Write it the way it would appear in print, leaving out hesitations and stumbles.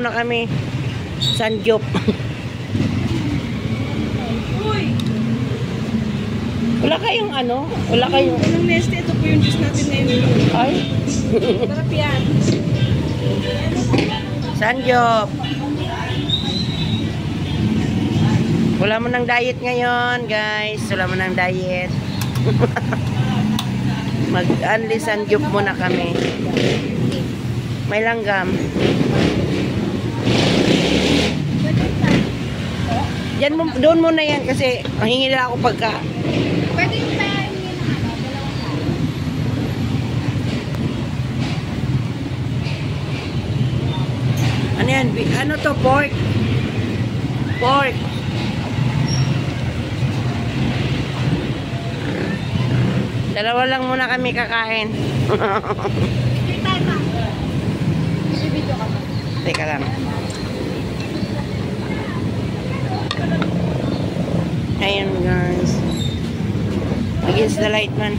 muna kami. Sanjop. Wala kayong ano? Wala kayong... Unang neste, ito po yung juice natin ngayon. Ay? Sarap yan. Sanjop. Wala mo ng diet ngayon, guys. Wala mo ng diet. Mag-only sanjop muna kami. May langgam. Yan mo, doon muna yan kasi hingi nila ako pagka. Pwede yung tayo yun. Ano yan? Ano to? Pork. Pork. Dalawa lang muna kami kakain. Teka lang. Ayun guys. Against the light man.